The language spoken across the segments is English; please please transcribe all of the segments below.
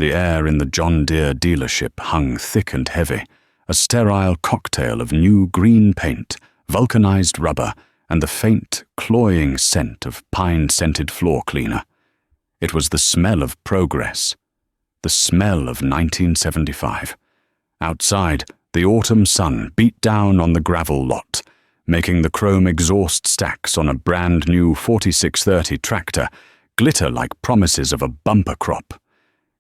The air in the John Deere dealership hung thick and heavy, a sterile cocktail of new green paint, vulcanized rubber, and the faint, cloying scent of pine-scented floor cleaner. It was the smell of progress, the smell of 1975. Outside, the autumn sun beat down on the gravel lot, making the chrome exhaust stacks on a brand-new 4630 tractor glitter like promises of a bumper crop.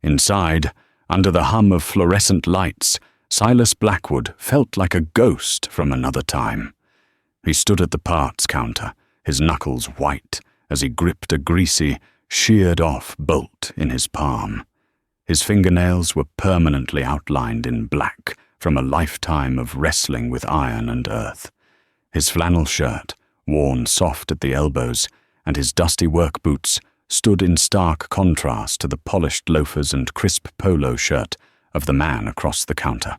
Inside, under the hum of fluorescent lights, Silas Blackwood felt like a ghost from another time. He stood at the parts counter, his knuckles white as he gripped a greasy, sheared-off bolt in his palm. His fingernails were permanently outlined in black from a lifetime of wrestling with iron and earth. His flannel shirt, worn soft at the elbows, and his dusty work boots stood in stark contrast to the polished loafers and crisp polo shirt of the man across the counter.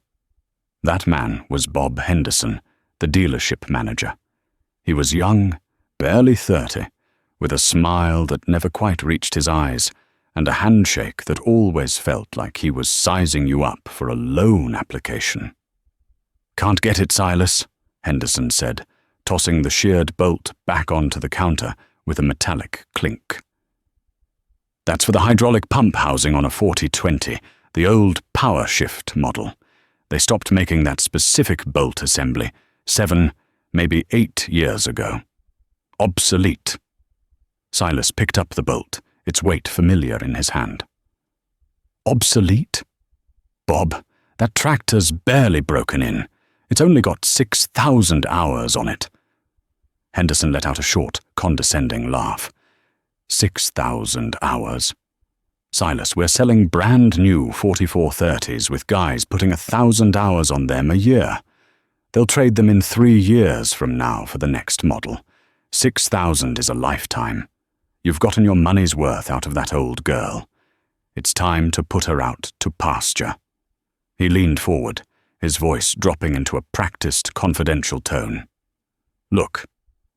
That man was Bob Henderson, the dealership manager. He was young, barely 30, with a smile that never quite reached his eyes, and a handshake that always felt like he was sizing you up for a loan application. "Can't get it, Silas," Henderson said, tossing the sheared bolt back onto the counter with a metallic clink. "That's for the hydraulic pump housing on a 4020, the old power shift model. They stopped making that specific bolt assembly 7, maybe 8 years ago. Obsolete." Silas picked up the bolt, its weight familiar in his hand. "Obsolete? Bob, that tractor's barely broken in. It's only got 6,000 hours on it." Henderson let out a short, condescending laugh. 6,000 hours. "Silas, we're selling brand new 4430s with guys putting 1,000 hours on them a year. They'll trade them in 3 years from now for the next model. 6,000 is a lifetime. You've gotten your money's worth out of that old girl. It's time to put her out to pasture." He leaned forward, his voice dropping into a practiced, confidential tone. "Look,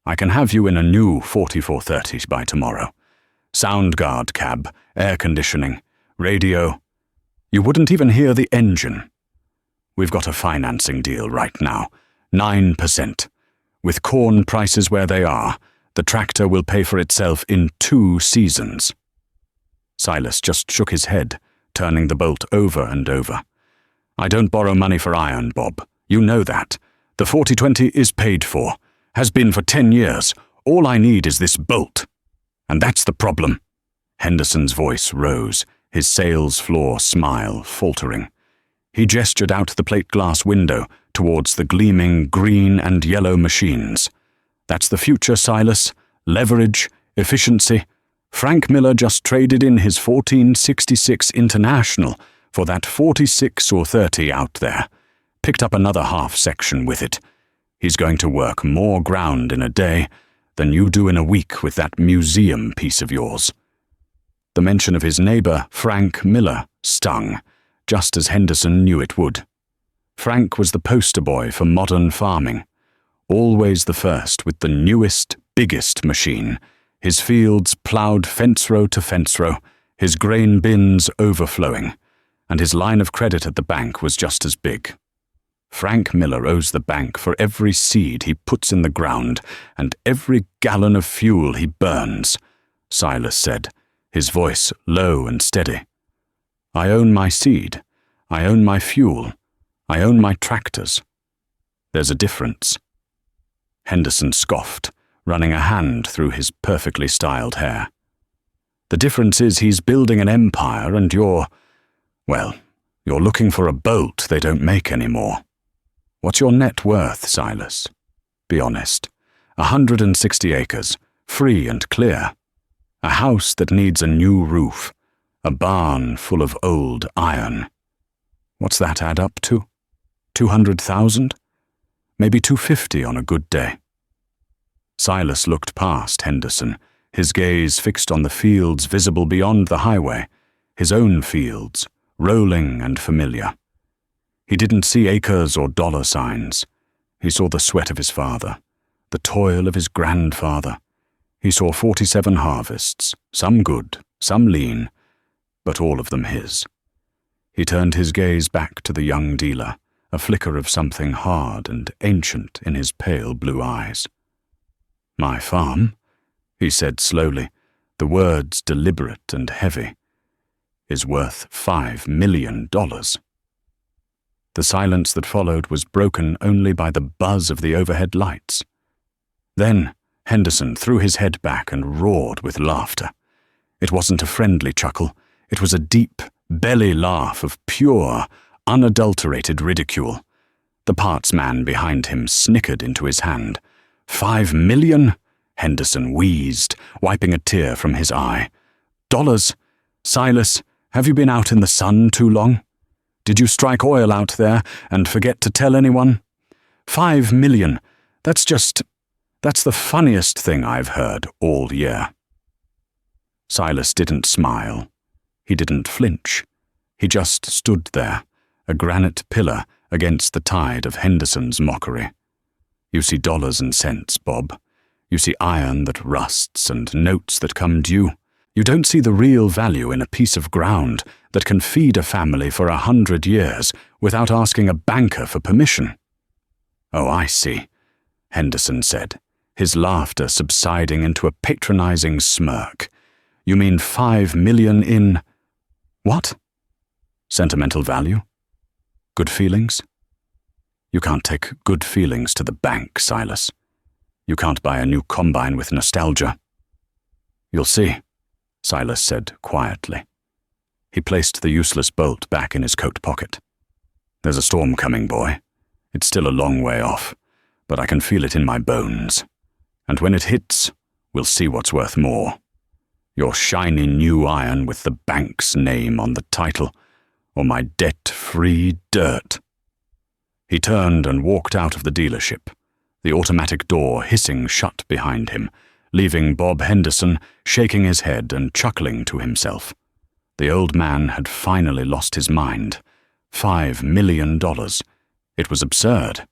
I can have you in a new 4430 by tomorrow. Sound guard cab, air conditioning, radio. You wouldn't even hear the engine. We've got a financing deal right now, 9%. With corn prices where they are, the tractor will pay for itself in 2 seasons." Silas just shook his head, turning the bolt over and over. "I don't borrow money for iron, Bob. You know that. The 4020 is paid for. Has been for 10 years. All I need is this bolt. And that's the problem." Henderson's voice rose, his sales floor smile faltering. He gestured out the plate glass window towards the gleaming green and yellow machines. "That's the future, Silas. Leverage, efficiency. Frank Miller just traded in his 1466 International for that 46 or 30 out there. Picked up another half section with it. He's going to work more ground in a day than you do in a week with that museum piece of yours." The mention of his neighbor, Frank Miller, stung, just as Henderson knew it would. Frank was the poster boy for modern farming. Always the first with the newest, biggest machine, his fields ploughed fence row to fence row, his grain bins overflowing, and his line of credit at the bank was just as big. Frank Miller owes the bank for every seed he puts in the ground and every gallon of fuel he burns, Silas said, his voice low and steady. "I own my seed. I own my fuel. I own my tractors. There's a difference." Henderson scoffed, running a hand through his perfectly styled hair. "The difference is he's building an empire and you're looking for a bolt they don't make anymore. What's your net worth, Silas? Be honest. 160 acres, free and clear. A house that needs a new roof. A barn full of old iron. What's that add up to? 200,000? Maybe 250 on a good day." Silas looked past Henderson, his gaze fixed on the fields visible beyond the highway, his own fields, rolling and familiar. He didn't see acres or dollar signs. He saw the sweat of his father, the toil of his grandfather. He saw 47 harvests, some good, some lean, but all of them his. He turned his gaze back to the young dealer, a flicker of something hard and ancient in his pale blue eyes. "My farm," he said slowly, the words deliberate and heavy, "is worth $5 million. The silence that followed was broken only by the buzz of the overhead lights. Then Henderson threw his head back and roared with laughter. It wasn't a friendly chuckle. It was a deep, belly laugh of pure, unadulterated ridicule. The parts man behind him snickered into his hand. $5 million? Henderson wheezed, wiping a tear from his eye. Dollars? Silas, have you been out in the sun too long? Did you strike oil out there and forget to tell anyone? $5 million. That's the funniest thing I've heard all year. Silas didn't smile. He didn't flinch. He just stood there, a granite pillar against the tide of Henderson's mockery. You see dollars and cents, Bob. You see iron that rusts and notes that come due. You don't see the real value in a piece of ground that can feed a family for 100 years without asking a banker for permission. Oh, I see, Henderson said, his laughter subsiding into a patronizing smirk. You mean $5 million in... what? Sentimental value? Good feelings? You can't take good feelings to the bank, Silas. You can't buy a new combine with nostalgia. You'll see, Silas said quietly. He placed the useless bolt back in his coat pocket. There's a storm coming, boy. It's still a long way off, but I can feel it in my bones. And when it hits, we'll see what's worth more. Your shiny new iron with the bank's name on the title, or my debt-free dirt. He turned and walked out of the dealership, the automatic door hissing shut behind him, leaving Bob Henderson shaking his head and chuckling to himself. The old man had finally lost his mind. $5 million. It was absurd.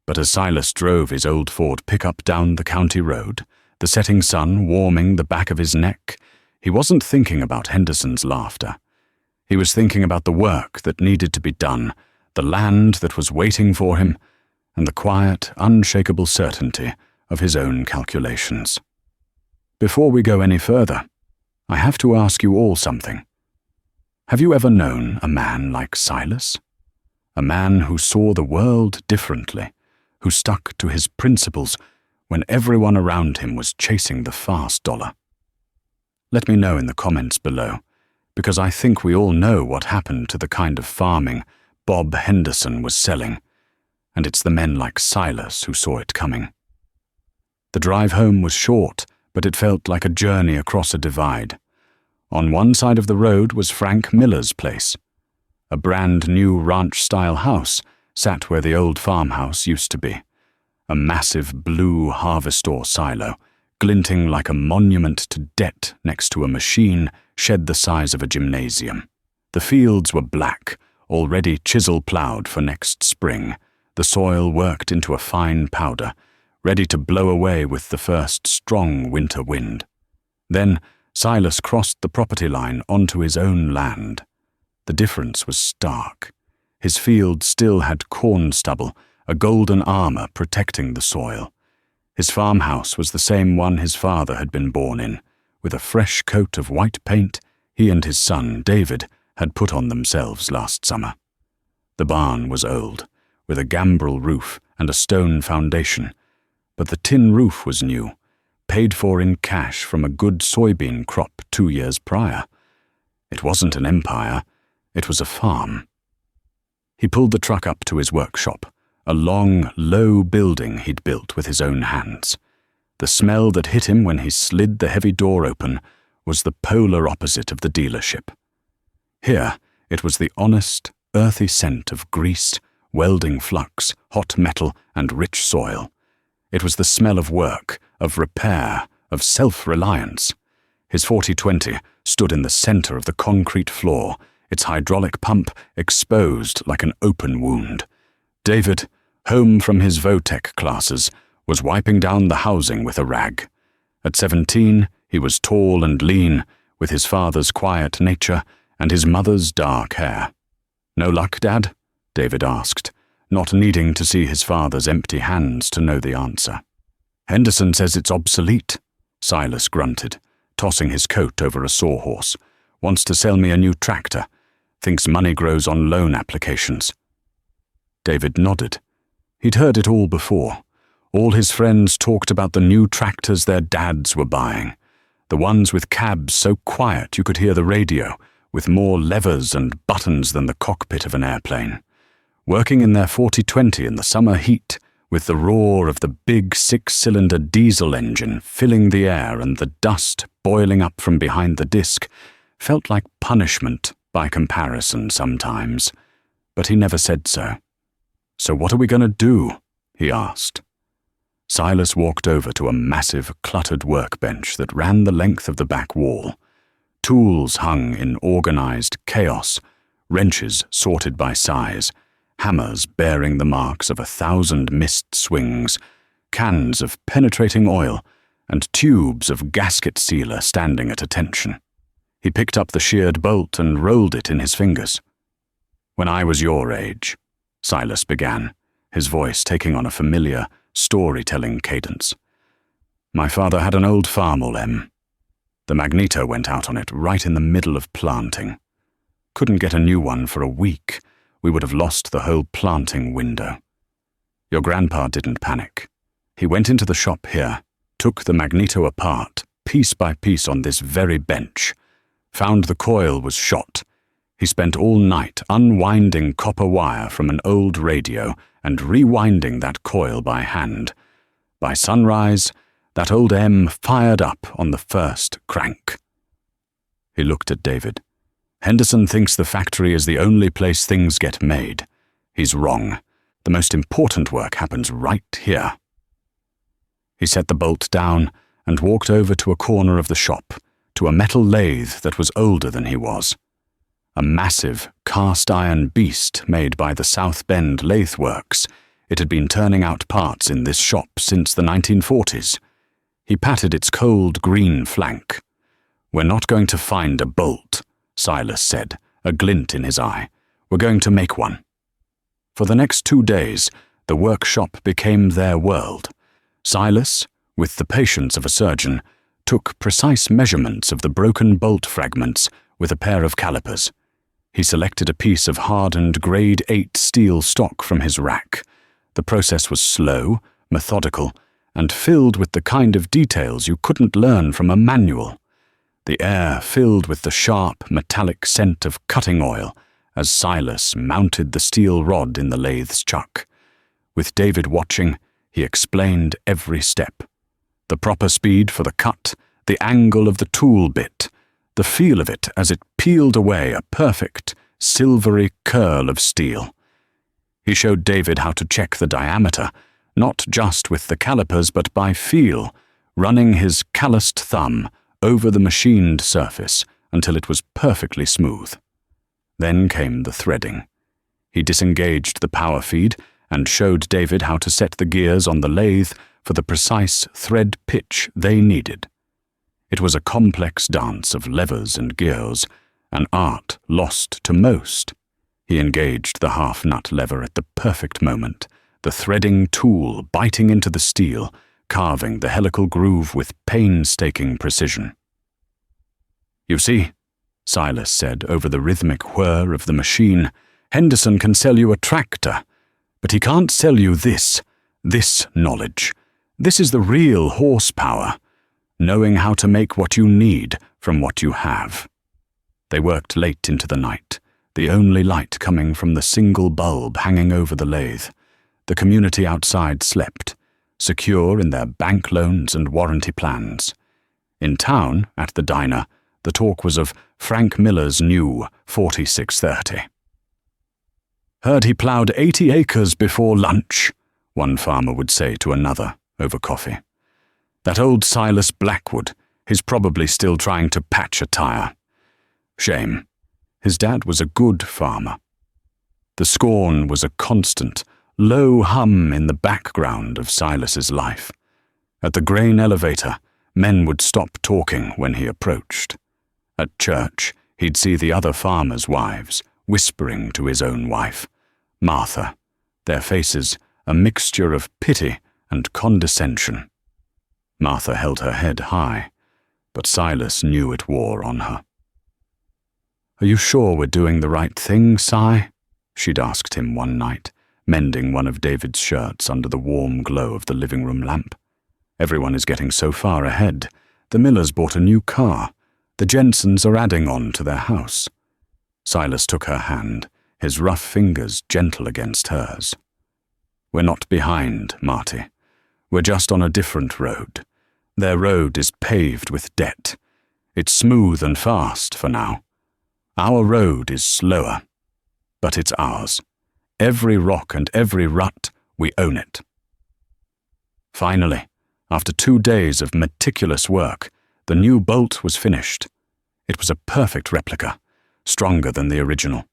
But as Silas drove his old Ford pickup down the county road, the setting sun warming the back of his neck, he wasn't thinking about Henderson's laughter. He was thinking about the work that needed to be done, the land that was waiting for him, and the quiet, unshakable certainty of his own calculations. Before we go any further, I have to ask you all something. Have you ever known a man like Silas? A man who saw the world differently, who stuck to his principles when everyone around him was chasing the fast dollar? Let me know in the comments below, because I think we all know what happened to the kind of farming Bob Henderson was selling, and it's the men like Silas who saw it coming. The drive home was short, but it felt like a journey across a divide. On one side of the road was Frank Miller's place. A brand-new ranch-style house sat where the old farmhouse used to be. A massive blue harvestor silo, glinting like a monument to debt next to a machine shed the size of a gymnasium. The fields were black, already chisel-plowed for next spring, the soil worked into a fine powder, ready to blow away with the first strong winter wind. Then Silas crossed the property line onto his own land. The difference was stark. His field still had corn stubble, a golden armor protecting the soil. His farmhouse was the same one his father had been born in, with a fresh coat of white paint he and his son, David, had put on themselves last summer. The barn was old, with a gambrel roof and a stone foundation, but the tin roof was new, paid for in cash from a good soybean crop 2 years prior. It wasn't an empire, it was a farm. He pulled the truck up to his workshop, a long, low building he'd built with his own hands. The smell that hit him when he slid the heavy door open was the polar opposite of the dealership. Here, it was the honest, earthy scent of grease, welding flux, hot metal, and rich soil. It was the smell of work, of repair, of self-reliance. His 4020 stood in the center of the concrete floor, its hydraulic pump exposed like an open wound. David, home from his Votech classes, was wiping down the housing with a rag. At 17, he was tall and lean, with his father's quiet nature and his mother's dark hair. "No luck, Dad?" David asked, not needing to see his father's empty hands to know the answer. "Henderson says it's obsolete," Silas grunted, tossing his coat over a sawhorse. "Wants to sell me a new tractor. Thinks money grows on loan applications." David nodded. He'd heard it all before. All his friends talked about the new tractors their dads were buying. The ones with cabs so quiet you could hear the radio, with more levers and buttons than the cockpit of an airplane. Working in their 40-20 in the summer heat, with the roar of the big 6-cylinder diesel engine filling the air and the dust boiling up from behind the disc, felt like punishment by comparison sometimes. But he never said so. "So what are we going to do?" he asked. Silas walked over to a massive, cluttered workbench that ran the length of the back wall. Tools hung in organized chaos, wrenches sorted by size, hammers bearing the marks of 1,000 missed swings, cans of penetrating oil, and tubes of gasket sealer standing at attention. He picked up the sheared bolt and rolled it in his fingers. "When I was your age," Silas began, his voice taking on a familiar, storytelling cadence. "My father had an old farm, all em. The magneto went out on it right in the middle of planting. Couldn't get a new one for a week. We would have lost the whole planting window. Your grandpa didn't panic. He went into the shop here, took the magneto apart, piece by piece on this very bench, found the coil was shot. He spent all night unwinding copper wire from an old radio and rewinding that coil by hand. By sunrise, that old M fired up on the first crank." He looked at David. "Henderson thinks the factory is the only place things get made. He's wrong. The most important work happens right here." He set the bolt down and walked over to a corner of the shop, to a metal lathe that was older than he was. A massive, cast-iron beast made by the South Bend Lathe Works. It had been turning out parts in this shop since the 1940s. He patted its cold green flank. "We're not going to find a bolt," Silas said, a glint in his eye. "We're going to make one." For the next 2 days, the workshop became their world. Silas, with the patience of a surgeon, took precise measurements of the broken bolt fragments with a pair of calipers. He selected a piece of hardened grade 8 steel stock from his rack. The process was slow, methodical, and filled with the kind of details you couldn't learn from a manual. The air filled with the sharp, metallic scent of cutting oil as Silas mounted the steel rod in the lathe's chuck. With David watching, he explained every step. The proper speed for the cut, the angle of the tool bit, the feel of it as it peeled away a perfect, silvery curl of steel. He showed David how to check the diameter, not just with the calipers but by feel, running his calloused thumb over the machined surface until it was perfectly smooth. Then came the threading. He disengaged the power feed and showed David how to set the gears on the lathe for the precise thread pitch they needed. It was a complex dance of levers and gears, an art lost to most. He engaged the half-nut lever at the perfect moment, the threading tool biting into the steel, carving the helical groove with painstaking precision. "You see," Silas said over the rhythmic whir of the machine, "Henderson can sell you a tractor, but he can't sell you this knowledge. This is the real horsepower, knowing how to make what you need from what you have." They worked late into the night, the only light coming from the single bulb hanging over the lathe. The community outside slept, secure in their bank loans and warranty plans. In town, at the diner, the talk was of Frank Miller's new 4630. "Heard he ploughed 80 acres before lunch," one farmer would say to another over coffee. "That old Silas Blackwood, he's probably still trying to patch a tire. Shame. His dad was a good farmer." The scorn was a constant, low hum in the background of Silas's life. At the grain elevator, men would stop talking when he approached. At church, He'd see the other farmers' wives whispering to his own wife, Martha, their faces a mixture of pity and condescension. Martha held her head high, but Silas knew it wore on her. "Are you sure we're doing the right thing, Si?" she'd asked him one night, mending one of David's shirts under the warm glow of the living room lamp. "Everyone is getting so far ahead. The Millers bought a new car. The Jensens are adding on to their house." Silas took her hand, his rough fingers gentle against hers. "We're not behind, Marty. We're just on a different road. Their road is paved with debt. It's smooth and fast for now. Our road is slower, but it's ours. Every rock and every rut, we own it." Finally, after 2 days of meticulous work, the new bolt was finished. It was a perfect replica, stronger than the original.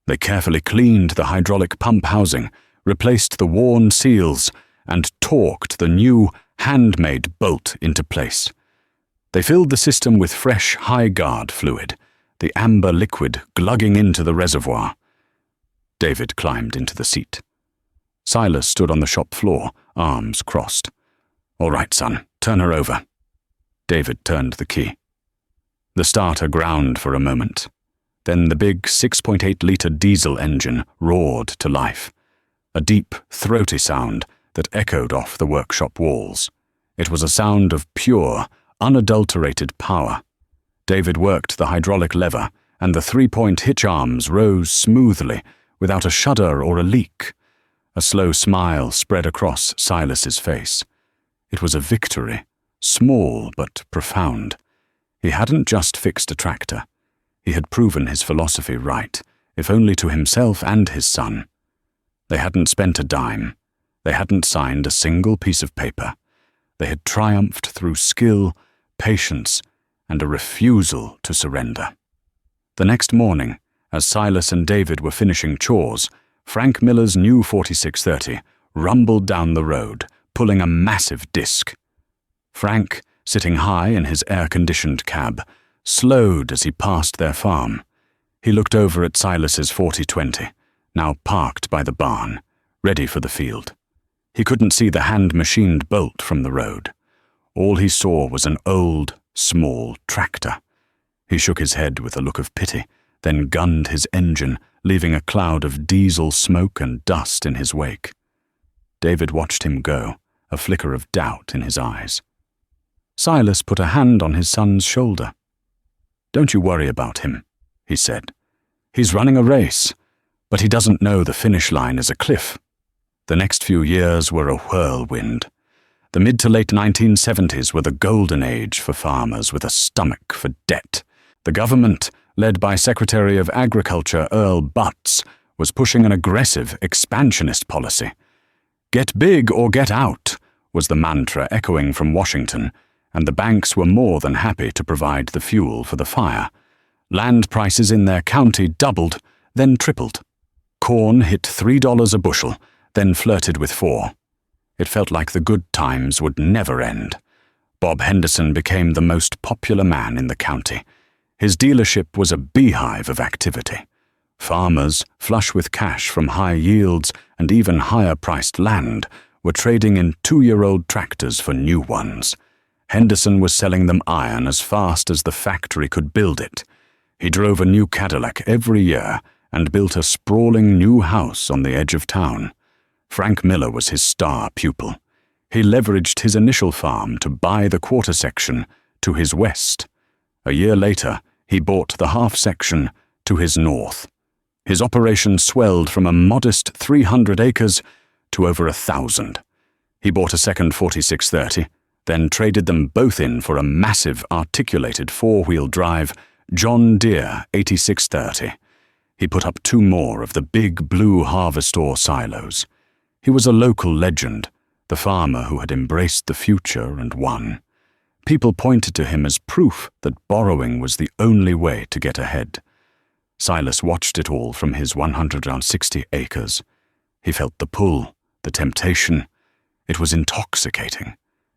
They carefully cleaned the hydraulic pump housing, replaced the worn seals, and torqued the new, handmade bolt into place. They filled the system with fresh high-guard fluid, the amber liquid glugging into the reservoir. David climbed into the seat. Silas stood on the shop floor, arms crossed. "All right, son, turn her over." David turned the key. The starter ground for a moment. Then the big 6.8-litre diesel engine roared to life, a deep, throaty sound that echoed off the workshop walls. It was a sound of pure, unadulterated power. David worked the hydraulic lever, and the 3-point hitch arms rose smoothly, without a shudder or a leak. A slow smile spread across Silas's face. It was a victory, small but profound. He hadn't just fixed a tractor. He had proven his philosophy right, if only to himself and his son. They hadn't spent a dime. They hadn't signed a single piece of paper. They had triumphed through skill, patience, and a refusal to surrender. The next morning, as Silas and David were finishing chores, Frank Miller's new 4630 rumbled down the road, pulling a massive disc. Frank, sitting high in his air-conditioned cab, slowed as he passed their farm. He looked over at Silas's 4020, now parked by the barn, ready for the field. He couldn't see the hand-machined bolt from the road. All he saw was an old, small tractor. He shook his head with a look of pity, then gunned his engine, leaving a cloud of diesel smoke and dust in his wake. David watched him go, a flicker of doubt in his eyes. Silas put a hand on his son's shoulder. "Don't you worry about him," he said. "He's running a race, but he doesn't know the finish line is a cliff." The next few years were a whirlwind. The mid to late 1970s were the golden age for farmers with a stomach for debt. The government, led by Secretary of Agriculture Earl Butts, was pushing an aggressive expansionist policy. "Get big or get out," was the mantra echoing from Washington, and the banks were more than happy to provide the fuel for the fire. Land prices in their county doubled, then tripled. Corn hit $3 a bushel, then flirted with $4. It felt like the good times would never end. Bob Henderson became the most popular man in the county. His dealership was a beehive of activity. Farmers, flush with cash from high yields and even higher-priced land, were trading in 2-year-old tractors for new ones. Henderson was selling them iron as fast as the factory could build it. He drove a new Cadillac every year and built a sprawling new house on the edge of town. Frank Miller was his star pupil. He leveraged his initial farm to buy the quarter section to his west. A year later, he bought the half section to his north. His operation swelled from a modest 300 acres to over 1,000. He bought a second 4630, then traded them both in for a massive articulated 4-wheel drive John Deere 8630. He put up 2 more of the big blue Harvestor silos. He was a local legend, the farmer who had embraced the future and won. People pointed to him as proof that borrowing was the only way to get ahead. Silas watched it all from his 160 acres. He felt the pull, the temptation. It was intoxicating.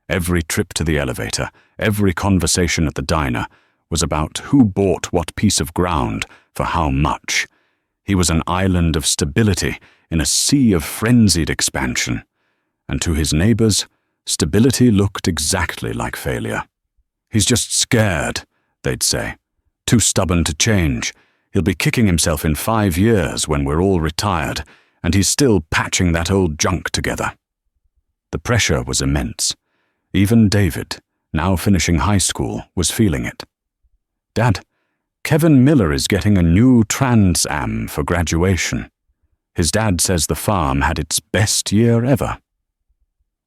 Every trip to the elevator, every conversation at the diner, was about who bought what piece of ground for how much. He was an island of stability in a sea of frenzied expansion. And to his neighbors, stability looked exactly like failure. "He's just scared," they'd say. "Too stubborn to change. He'll be kicking himself in 5 years when we're all retired, and he's still patching that old junk together." The pressure was immense. Even David, now finishing high school, was feeling it. "Dad, Kevin Miller is getting a new Trans Am for graduation. His dad says the farm had its best year ever."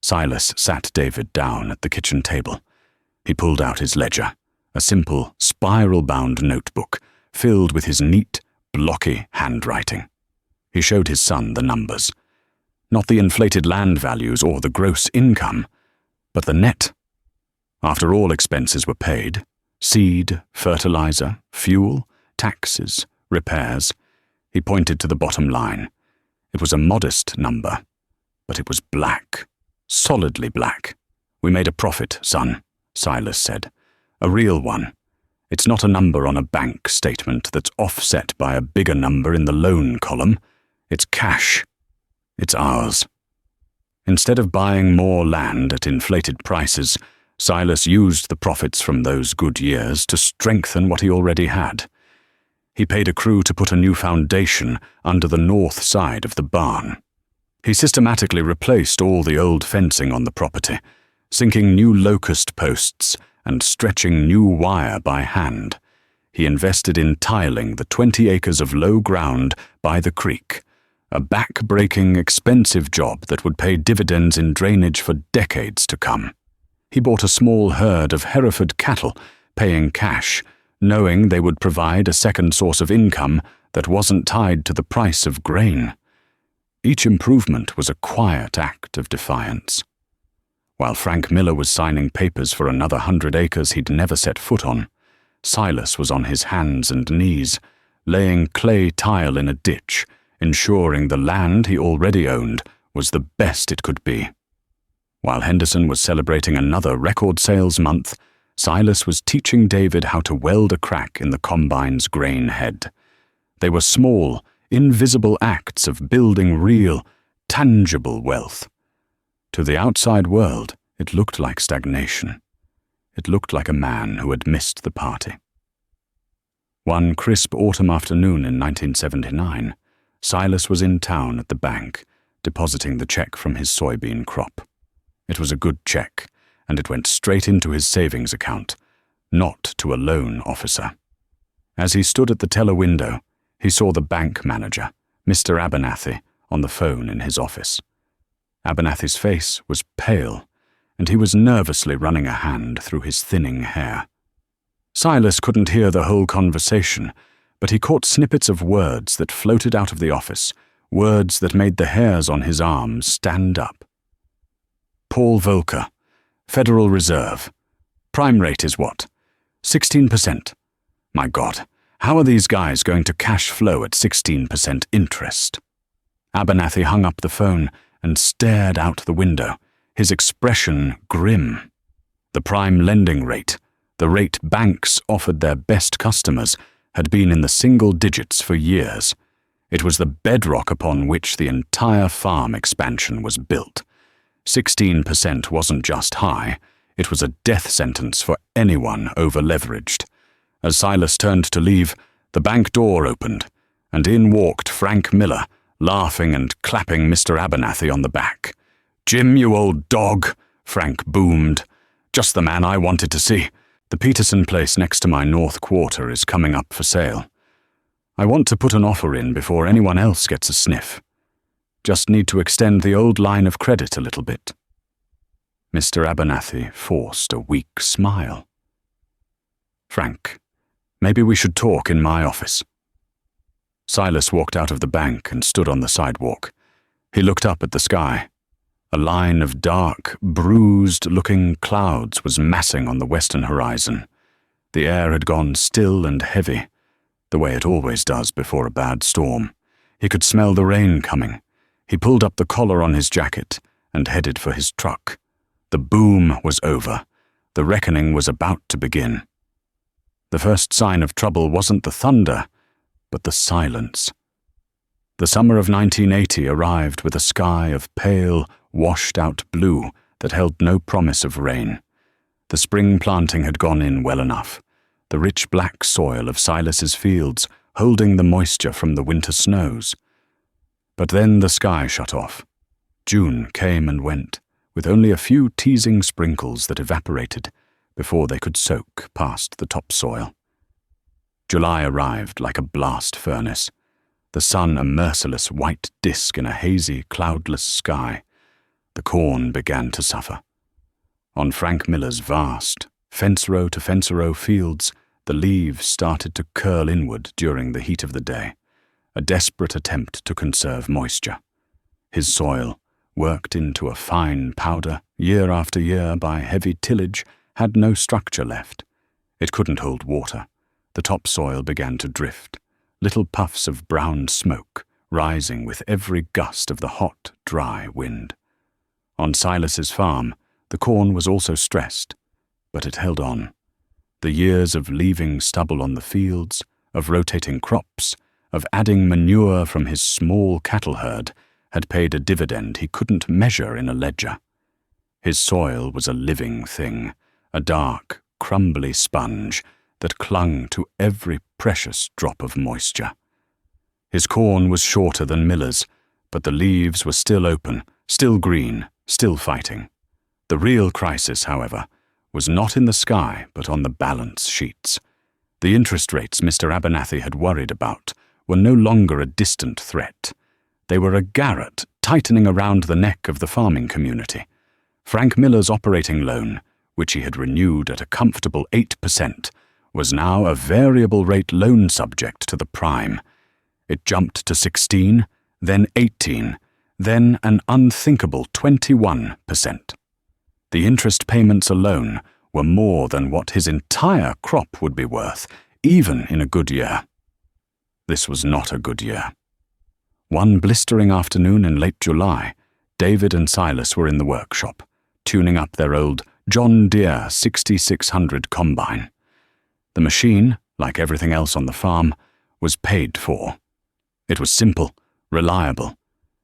Silas sat David down at the kitchen table. He pulled out his ledger, a simple, spiral-bound notebook filled with his neat, blocky handwriting. He showed his son the numbers. Not the inflated land values or the gross income, but the net. After all expenses were paid, seed, fertilizer, fuel, taxes, repairs, he pointed to the bottom line. It was a modest number, but it was black, solidly black. "We made a profit, son," Silas said. "A real one. It's not a number on a bank statement that's offset by a bigger number in the loan column. It's cash. It's ours." Instead of buying more land at inflated prices, Silas used the profits from those good years to strengthen what he already had. He paid a crew to put a new foundation under the north side of the barn. He systematically replaced all the old fencing on the property, sinking new locust posts and stretching new wire by hand. He invested in tiling the 20 acres of low ground by the creek, a back-breaking, expensive job that would pay dividends in drainage for decades to come. He bought a small herd of Hereford cattle, paying cash, knowing they would provide a second source of income that wasn't tied to the price of grain. Each improvement was a quiet act of defiance. While Frank Miller was signing papers for another 100 acres he'd never set foot on, Silas was on his hands and knees, laying clay tile in a ditch, ensuring the land he already owned was the best it could be. While Henderson was celebrating another record sales month, Silas was teaching David how to weld a crack in the combine's grain head. They were small, invisible acts of building real, tangible wealth. To the outside world, it looked like stagnation. It looked like a man who had missed the party. One crisp autumn afternoon in 1979, Silas was in town at the bank, depositing the check from his soybean crop. It was a good check, and it went straight into his savings account, not to a loan officer. As he stood at the teller window, he saw the bank manager, Mr. Abernathy, on the phone in his office. Abernathy's face was pale, and he was nervously running a hand through his thinning hair. Silas couldn't hear the whole conversation, but he caught snippets of words that floated out of the office, words that made the hairs on his arms stand up. Paul Volcker, Federal Reserve. Prime rate is what? 16%. My God, how are these guys going to cash flow at 16% interest? Abernathy hung up the phone and stared out the window, his expression grim. The prime lending rate, the rate banks offered their best customers, had been in the single digits for years. It was the bedrock upon which the entire farm expansion was built. 16% wasn't just high, it was a death sentence for anyone over-leveraged. As Silas turned to leave, the bank door opened, and in walked Frank Miller, laughing and clapping Mr. Abernathy on the back. "Jim, you old dog," Frank boomed. "Just the man I wanted to see. The Peterson place next to my north quarter is coming up for sale. I want to put an offer in before anyone else gets a sniff. Just need to extend the old line of credit a little bit." Mr. Abernathy forced a weak smile. "Frank, maybe we should talk in my office." Silas walked out of the bank and stood on the sidewalk. He looked up at the sky. A line of dark, bruised-looking clouds was massing on the western horizon. The air had gone still and heavy, the way it always does before a bad storm. He could smell the rain coming. He pulled up the collar on his jacket and headed for his truck. The boom was over. The reckoning was about to begin. The first sign of trouble wasn't the thunder, but the silence. The summer of 1980 arrived with a sky of pale, washed-out blue that held no promise of rain. The spring planting had gone in well enough, the rich black soil of Silas's fields holding the moisture from the winter snows. But then the sky shut off. June came and went, with only a few teasing sprinkles that evaporated before they could soak past the topsoil. July arrived like a blast furnace, the sun a merciless white disk in a hazy, cloudless sky. The corn began to suffer. On Frank Miller's vast, fence-row to fence-row fields, the leaves started to curl inward during the heat of the day, a desperate attempt to conserve moisture. His soil, worked into a fine powder year after year by heavy tillage, had no structure left. It couldn't hold water. The topsoil began to drift, little puffs of brown smoke rising with every gust of the hot, dry wind. On Silas's farm, the corn was also stressed, but it held on. The years of leaving stubble on the fields, of rotating crops, of adding manure from his small cattle herd had paid a dividend he couldn't measure in a ledger. His soil was a living thing, a dark, crumbly sponge that clung to every precious drop of moisture. His corn was shorter than Miller's, but the leaves were still open, still green, still fighting. The real crisis, however, was not in the sky but on the balance sheets. The interest rates Mr. Abernathy had worried about were no longer a distant threat. They were a garrote tightening around the neck of the farming community. Frank Miller's operating loan, which he had renewed at a comfortable 8%, was now a variable rate loan subject to the prime. It jumped to 16, then 18, then an unthinkable 21%. The interest payments alone were more than what his entire crop would be worth, even in a good year. This was not a good year. One blistering afternoon in late July, David and Silas were in the workshop, tuning up their old John Deere 6600 combine. The machine, like everything else on the farm, was paid for. It was simple, reliable,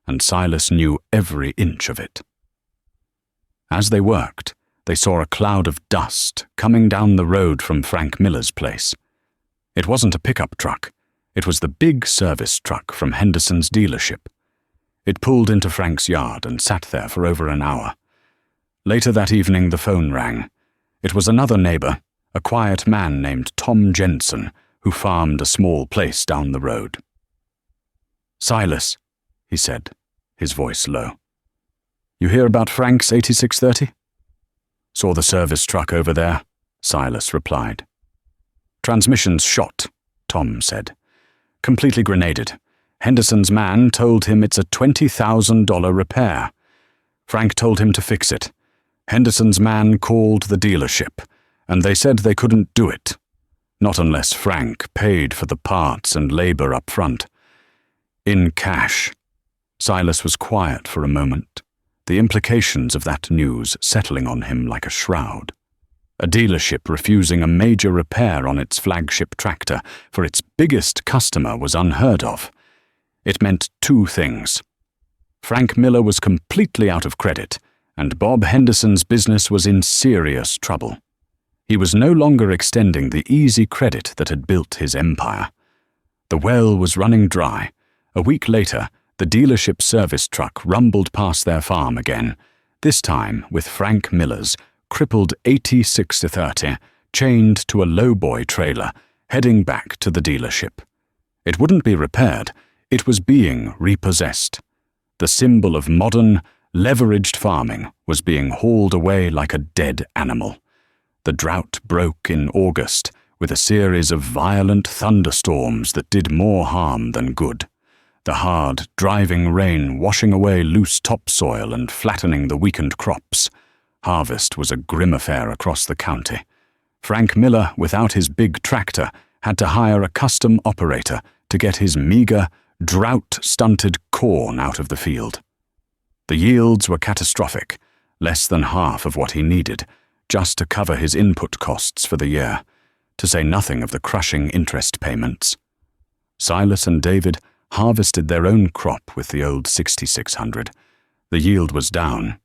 and Silas knew every inch of it. As they worked, they saw a cloud of dust coming down the road from Frank Miller's place. It wasn't a pickup truck. It was the big service truck from Henderson's dealership. It pulled into Frank's yard and sat there for over an hour. Later that evening, the phone rang. It was another neighbor, a quiet man named Tom Jensen, who farmed a small place down the road. "Silas," he said, his voice low. "You hear about Frank's 8630? "Saw the service truck over there," Silas replied. "Transmission's shot," Tom said. "Completely grenaded. Henderson's man told him it's a $20,000 repair. Frank told him to fix it. Henderson's man called the dealership, and they said they couldn't do it. Not unless Frank paid for the parts and labor up front. In cash." Silas was quiet for a moment, the implications of that news settling on him like a shroud. A dealership refusing a major repair on its flagship tractor for its biggest customer was unheard of. It meant two things. Frank Miller was completely out of credit, and Bob Henderson's business was in serious trouble. He was no longer extending the easy credit that had built his empire. The well was running dry. A week later, the dealership service truck rumbled past their farm again, this time with Frank Miller's crippled 8630 chained to a lowboy trailer, heading back to the dealership. It wouldn't be repaired, it was being repossessed. The symbol of modern, leveraged farming was being hauled away like a dead animal. The drought broke in August with a series of violent thunderstorms that did more harm than good. The hard, driving rain washing away loose topsoil and flattening the weakened crops. Harvest was a grim affair across the county. Frank Miller, without his big tractor, had to hire a custom operator to get his meager, drought-stunted corn out of the field. The yields were catastrophic, less than half of what he needed, just to cover his input costs for the year. to say nothing of the crushing interest payments. Silas and David harvested their own crop with the old 6600. The yield was down,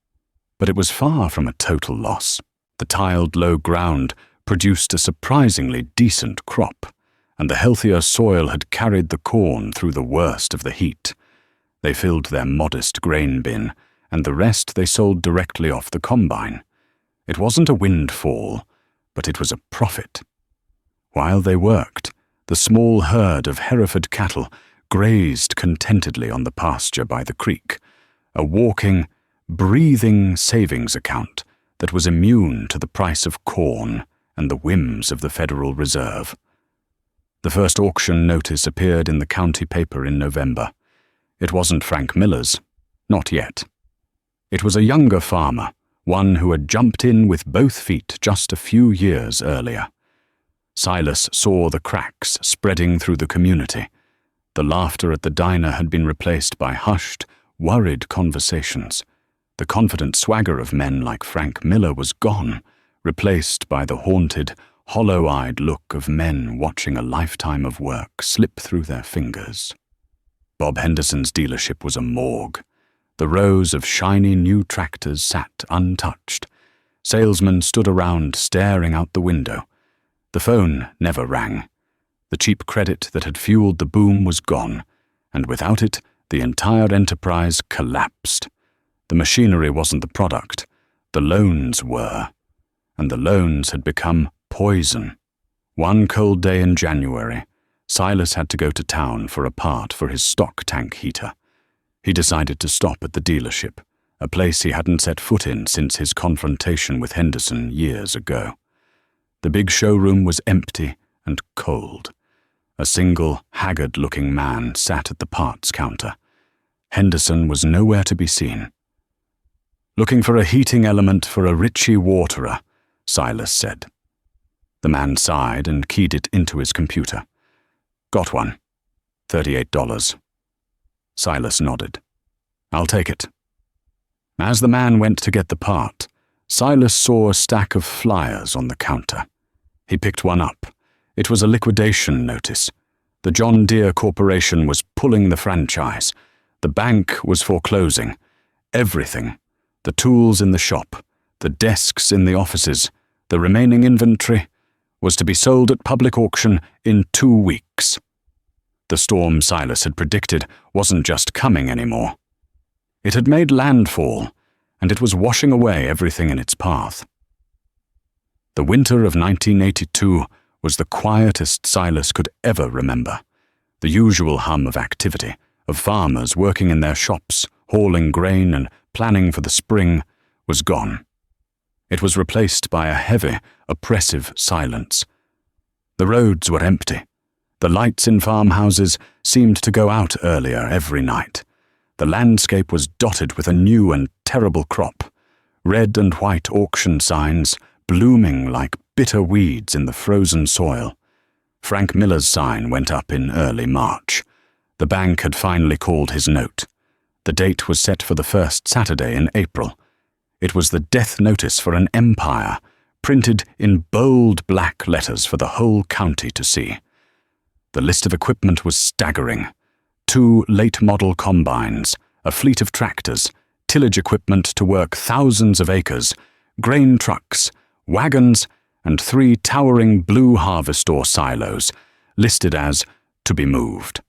but it was far from a total loss. The tiled low ground produced a surprisingly decent crop, and the healthier soil had carried the corn through the worst of the heat. They filled their modest grain bin, and the rest they sold directly off the combine. It wasn't a windfall, but it was a profit. While they worked, the small herd of Hereford cattle grazed contentedly on the pasture by the creek, a walking, breathing savings account that was immune to the price of corn and the whims of the Federal Reserve. The first auction notice appeared in the county paper in November. It wasn't Frank Miller's, not yet. It was a younger farmer, one who had jumped in with both feet just a few years earlier. Silas saw the cracks spreading through the community. The laughter at the diner had been replaced by hushed, worried conversations. The confident swagger of men like Frank Miller was gone, replaced by the haunted, hollow-eyed look of men watching a lifetime of work slip through their fingers. Bob Henderson's dealership was a morgue. The rows of shiny new tractors sat untouched. Salesmen stood around staring out the window. The phone never rang. The cheap credit that had fueled the boom was gone, and without it, the entire enterprise collapsed. The machinery wasn't the product. The loans were. And the loans had become poison. One cold day in January, Silas had to go to town for a part for his stock tank heater. He decided to stop at the dealership, a place he hadn't set foot in since his confrontation with Henderson years ago. The big showroom was empty and cold. A single, haggard-looking man sat at the parts counter. Henderson was nowhere to be seen. "Looking for a heating element for a Ritchie waterer," Silas said. The man sighed and keyed it into his computer. "Got one. $38. Silas nodded. "I'll take it." As the man went to get the part, Silas saw a stack of flyers on the counter. He picked one up. It was a liquidation notice. The John Deere Corporation was pulling the franchise. The bank was foreclosing. Everything. The tools in the shop, the desks in the offices, the remaining inventory, was to be sold at public auction in 2 weeks. The storm Silas had predicted wasn't just coming anymore. It had made landfall, and it was washing away everything in its path. The winter of 1982 was the quietest Silas could ever remember. The usual hum of activity, of farmers working in their shops, hauling grain and planning for the spring, was gone. It was replaced by a heavy, oppressive silence. The roads were empty. The lights in farmhouses seemed to go out earlier every night. The landscape was dotted with a new and terrible crop. Red and white auction signs, blooming like bitter weeds in the frozen soil. Frank Miller's sign went up in early March. The bank had finally called his note. The date was set for the first Saturday in April. It was the death notice for an empire, printed in bold black letters for the whole county to see. The list of equipment was staggering. 2 late-model combines, a fleet of tractors, tillage equipment to work thousands of acres, grain trucks, wagons, and 3 towering blue harvester silos, listed as to be moved.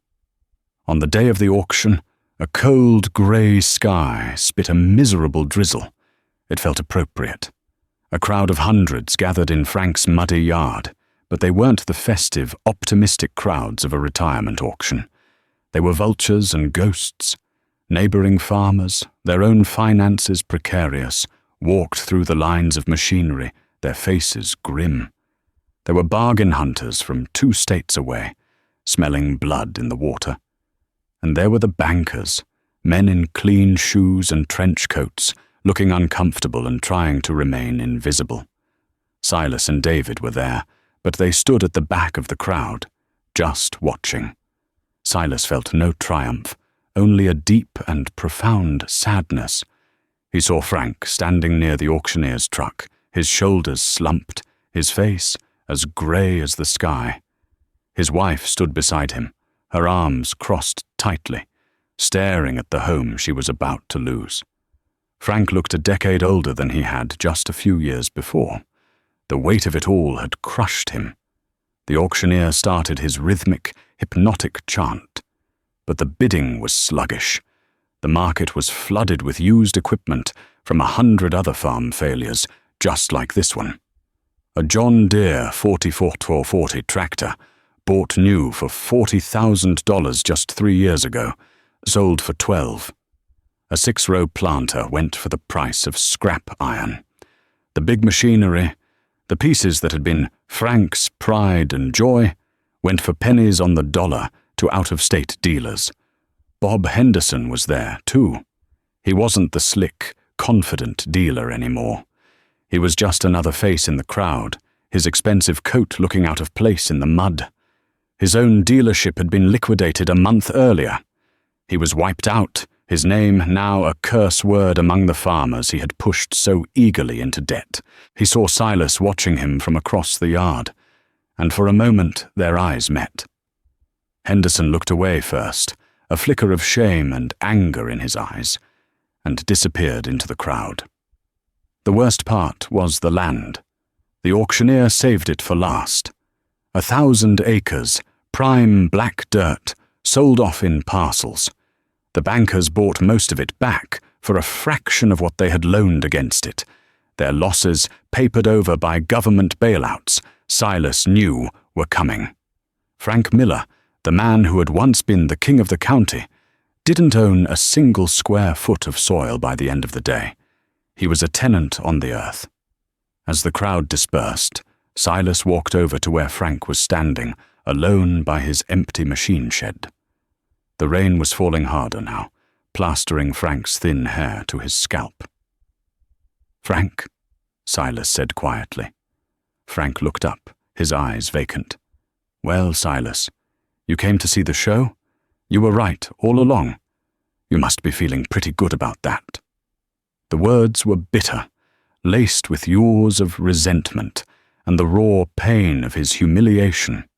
On the day of the auction, a cold grey sky spit a miserable drizzle. It felt appropriate. A crowd of hundreds gathered in Frank's muddy yard, but they weren't the festive, optimistic crowds of a retirement auction. They were vultures and ghosts. Neighboring farmers, their own finances precarious, walked through the lines of machinery, their faces grim. There were bargain hunters from 2 states away, smelling blood in the water. And there were the bankers, men in clean shoes and trench coats, looking uncomfortable and trying to remain invisible. Silas and David were there, but they stood at the back of the crowd, just watching. Silas felt no triumph, only a deep and profound sadness. He saw Frank standing near the auctioneer's truck, his shoulders slumped, his face as grey as the sky. His wife stood beside him, her arms crossed tightly, staring at the home she was about to lose. Frank looked a decade older than he had just a few years before. The weight of it all had crushed him. The auctioneer started his rhythmic, hypnotic chant. But the bidding was sluggish. The market was flooded with used equipment from 100 other farm failures, just like this one. A John Deere 4440 tractor, bought new for $40,000 just 3 years ago, sold for $12,000. A 6-row planter went for the price of scrap iron. The big machinery, the pieces that had been Frank's pride and joy, went for pennies on the dollar to out-of-state dealers. Bob Henderson was there, too. He wasn't the slick, confident dealer anymore. He was just another face in the crowd, his expensive coat looking out of place in the mud. His own dealership had been liquidated a month earlier. He was wiped out, his name now a curse word among the farmers he had pushed so eagerly into debt. He saw Silas watching him from across the yard, and for a moment their eyes met. Henderson looked away first, a flicker of shame and anger in his eyes, and disappeared into the crowd. The worst part was the land. The auctioneer saved it for last. 1,000 acres, prime black dirt, sold off in parcels. The bankers bought most of it back for a fraction of what they had loaned against it. Their losses, papered over by government bailouts, Silas knew were coming. Frank Miller, the man who had once been the king of the county, didn't own a single square foot of soil by the end of the day. He was a tenant on the earth. As the crowd dispersed, Silas walked over to where Frank was standing, alone by his empty machine shed. The rain was falling harder now, plastering Frank's thin hair to his scalp. "Frank," Silas said quietly. Frank looked up, his eyes vacant. "Well, Silas, you came to see the show? You were right all along. You must be feeling pretty good about that." The words were bitter, laced with yaws of resentment and the raw pain of his humiliation.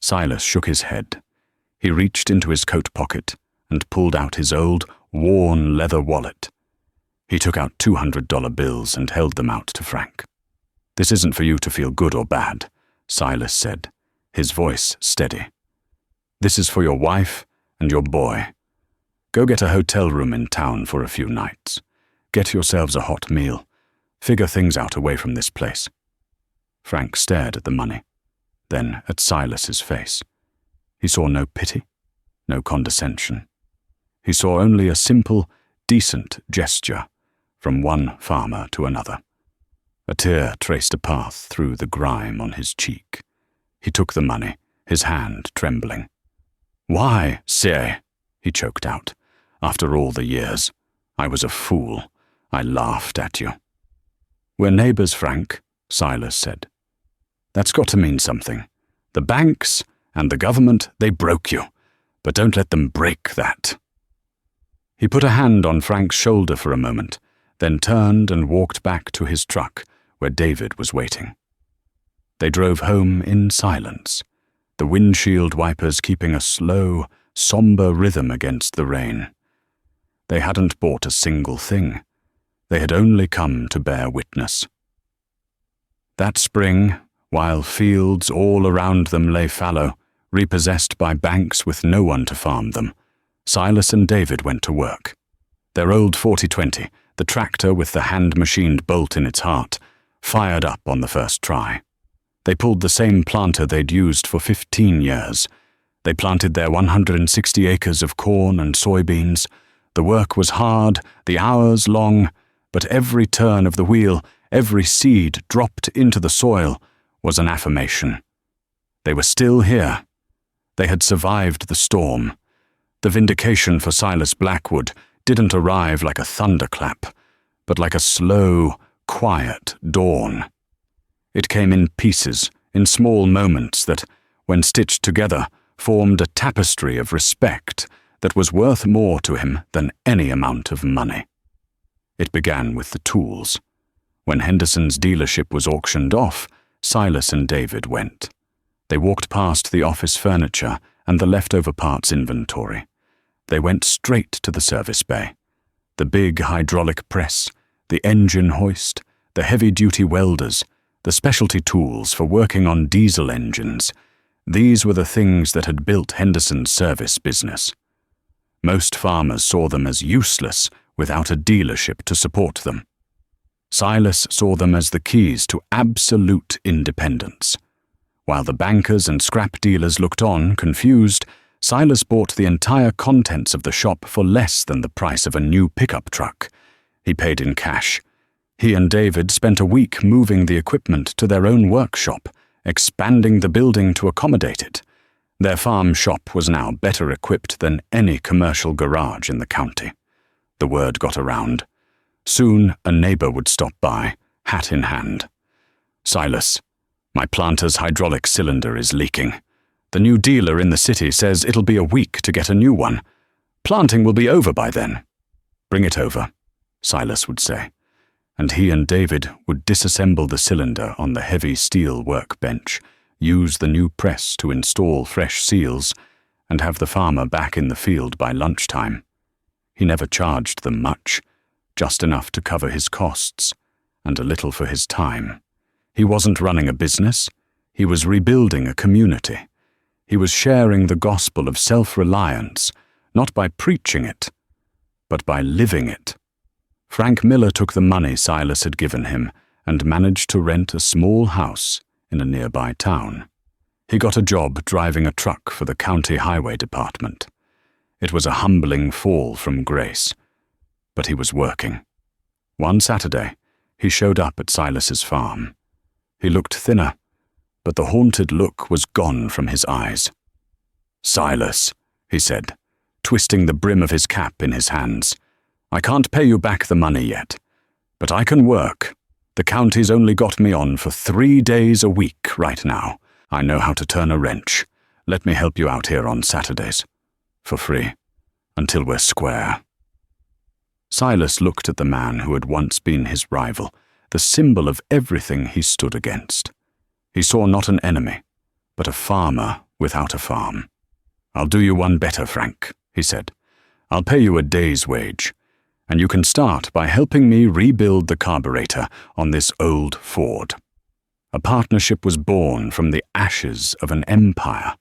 Silas shook his head. He reached into his coat pocket and pulled out his old, worn leather wallet. He took out $200 bills and held them out to Frank. "This isn't for you to feel good or bad," Silas said, his voice steady. "This is for your wife and your boy. Go get a hotel room in town for a few nights. Get yourselves a hot meal. Figure things out away from this place." Frank stared at the money, then at Silas's face. He saw no pity, no condescension. He saw only a simple, decent gesture from one farmer to another. A tear traced a path through the grime on his cheek. He took the money, his hand trembling. "Why, sir?" he choked out. "After all the years, I was a fool. I laughed at you." "We're neighbors, Frank," Silas said. "That's got to mean something. The banks and the government, they broke you, but don't let them break that." He put a hand on Frank's shoulder for a moment, then turned and walked back to his truck, where David was waiting. They drove home in silence, the windshield wipers keeping a slow, somber rhythm against the rain. They hadn't bought a single thing. They had only come to bear witness. That spring, while fields all around them lay fallow, repossessed by banks with no one to farm them, Silas and David went to work. Their old 4020, the tractor with the hand-machined bolt in its heart, fired up on the first try. They pulled the same planter they'd used for 15 years. They planted their 160 acres of corn and soybeans. The work was hard, the hours long, but every turn of the wheel, every seed dropped into the soil, was an affirmation. They were still here. They had survived the storm. The vindication for Silas Blackwood didn't arrive like a thunderclap, but like a slow, quiet dawn. It came in pieces, in small moments that, when stitched together, formed a tapestry of respect that was worth more to him than any amount of money. It began with the tools. When Henderson's dealership was auctioned off, Silas and David went. They walked past the office furniture and the leftover parts inventory. They went straight to the service bay. The big hydraulic press, the engine hoist, the heavy-duty welders, the specialty tools for working on diesel engines. These were the things that had built Henderson's service business. Most farmers saw them as useless without a dealership to support them. Silas saw them as the keys to absolute independence. While the bankers and scrap dealers looked on, confused, Silas bought the entire contents of the shop for less than the price of a new pickup truck. He paid in cash. He and David spent a week moving the equipment to their own workshop, expanding the building to accommodate it. Their farm shop was now better equipped than any commercial garage in the county. The word got around. Soon a neighbor would stop by, hat in hand. "Silas, my planter's hydraulic cylinder is leaking. The new dealer in the city says it'll be a week to get a new one. Planting will be over by then." "Bring it over," Silas would say, and he and David would disassemble the cylinder on the heavy steel workbench, use the new press to install fresh seals, and have the farmer back in the field by lunchtime. He never charged them much, just enough to cover his costs, and a little for his time. He wasn't running a business, he was rebuilding a community. He was sharing the gospel of self-reliance, not by preaching it, but by living it. Frank Miller took the money Silas had given him and managed to rent a small house in a nearby town. He got a job driving a truck for the county highway department. It was a humbling fall from grace, but he was working. One Saturday, he showed up at Silas's farm. He looked thinner, but the haunted look was gone from his eyes. "Silas," he said, twisting the brim of his cap in his hands, "I can't pay you back the money yet, but I can work. The county's only got me on for 3 days a week right now. I know how to turn a wrench. Let me help you out here on Saturdays. For free, until we're square." Silas looked at the man who had once been his rival, the symbol of everything he stood against. He saw not an enemy, but a farmer without a farm. "I'll do you one better, Frank," he said. "I'll pay you a day's wage, and you can start by helping me rebuild the carburetor on this old Ford." A partnership was born from the ashes of an empire.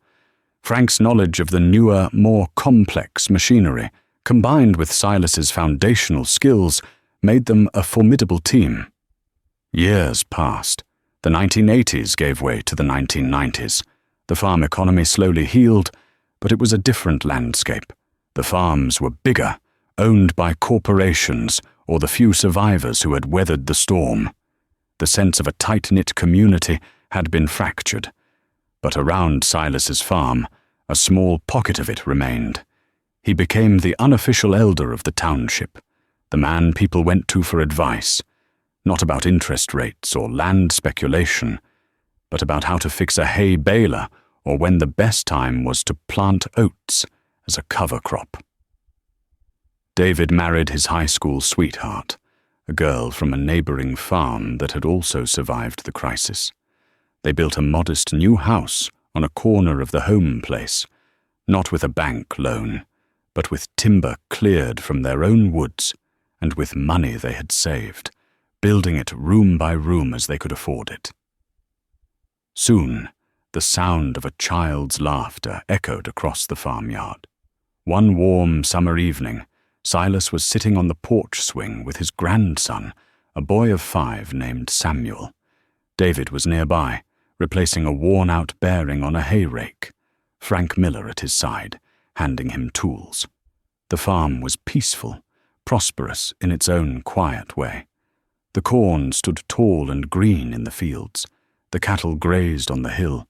Frank's knowledge of the newer, more complex machinery, combined with Silas's foundational skills, made them a formidable team. Years passed. The 1980s gave way to the 1990s. The farm economy slowly healed, but it was a different landscape. The farms were bigger, owned by corporations or the few survivors who had weathered the storm. The sense of a tight-knit community had been fractured, but around Silas's farm, a small pocket of it remained. He became the unofficial elder of the township, the man people went to for advice, not about interest rates or land speculation, but about how to fix a hay baler or when the best time was to plant oats as a cover crop. David married his high school sweetheart, a girl from a neighboring farm that had also survived the crisis. They built a modest new house on a corner of the home place, not with a bank loan, but with timber cleared from their own woods and with money they had saved, building it room by room as they could afford it. Soon, the sound of a child's laughter echoed across the farmyard. One warm summer evening, Silas was sitting on the porch swing with his grandson, a boy of 5 named Samuel. David was nearby, replacing a worn-out bearing on a hay rake, Frank Miller at his side, handing him tools. The farm was peaceful, prosperous in its own quiet way. The corn stood tall and green in the fields, the cattle grazed on the hill,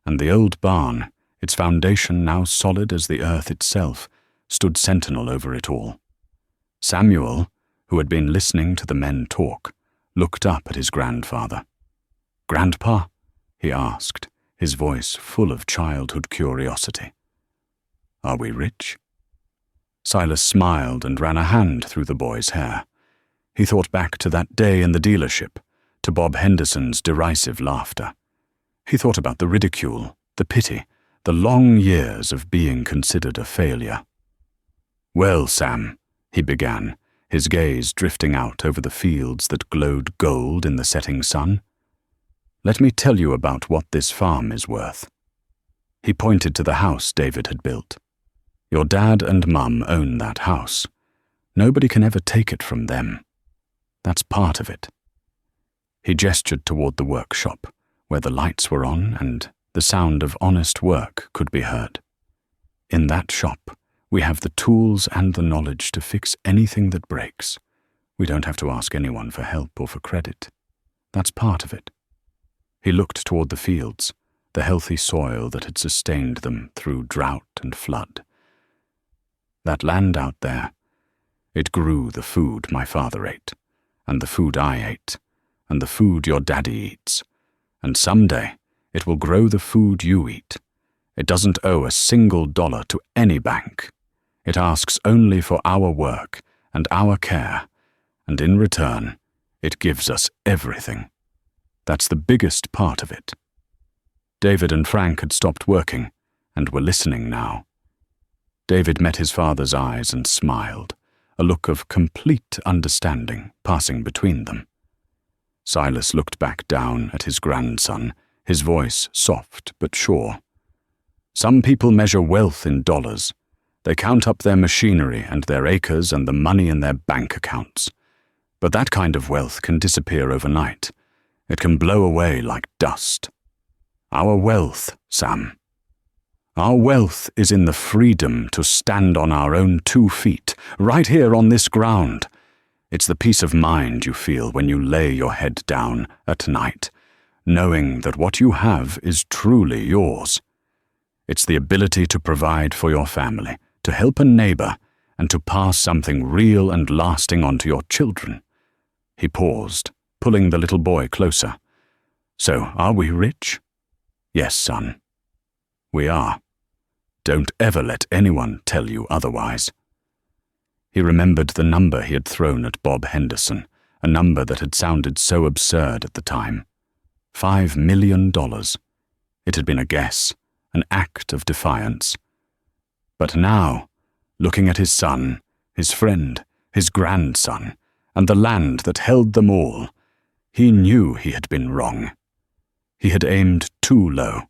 and the old barn, its foundation now solid as the earth itself, stood sentinel over it all. Samuel, who had been listening to the men talk, looked up at his grandfather. "Grandpa?" he asked, his voice full of childhood curiosity. "Are we rich?" Silas smiled and ran a hand through the boy's hair. He thought back to that day in the dealership, to Bob Henderson's derisive laughter. He thought about the ridicule, the pity, the long years of being considered a failure. "Well, Sam," he began, his gaze drifting out over the fields that glowed gold in the setting sun, "let me tell you about what this farm is worth." He pointed to the house David had built. "Your dad and Mum own that house. Nobody can ever take it from them. That's part of it." He gestured toward the workshop, where the lights were on and the sound of honest work could be heard. "In that shop, we have the tools and the knowledge to fix anything that breaks. We don't have to ask anyone for help or for credit. That's part of it." He looked toward the fields, the healthy soil that had sustained them through drought and flood. "That land out there, it grew the food my father ate, and the food I ate, and the food your daddy eats. And someday, it will grow the food you eat. It doesn't owe a single dollar to any bank. It asks only for our work and our care, and in return, it gives us everything. That's the biggest part of it." David and Frank had stopped working and were listening now. David met his father's eyes and smiled, a look of complete understanding passing between them. Silas looked back down at his grandson, his voice soft but sure. "Some people measure wealth in dollars. They count up their machinery and their acres and the money in their bank accounts. But that kind of wealth can disappear overnight. It can blow away like dust. Our wealth, Sam. Our wealth is in the freedom to stand on our own 2 feet, right here on this ground. It's the peace of mind you feel when you lay your head down at night, knowing that what you have is truly yours. It's the ability to provide for your family, to help a neighbor, and to pass something real and lasting on to your children." He paused, pulling the little boy closer. "So, are we rich?" "Yes, son. We are. Don't ever let anyone tell you otherwise." He remembered the number he had thrown at Bob Henderson, a number that had sounded so absurd at the time. $5 million. It had been a guess, an act of defiance. But now, looking at his son, his friend, his grandson, and the land that held them all, he knew he had been wrong. He had aimed too low.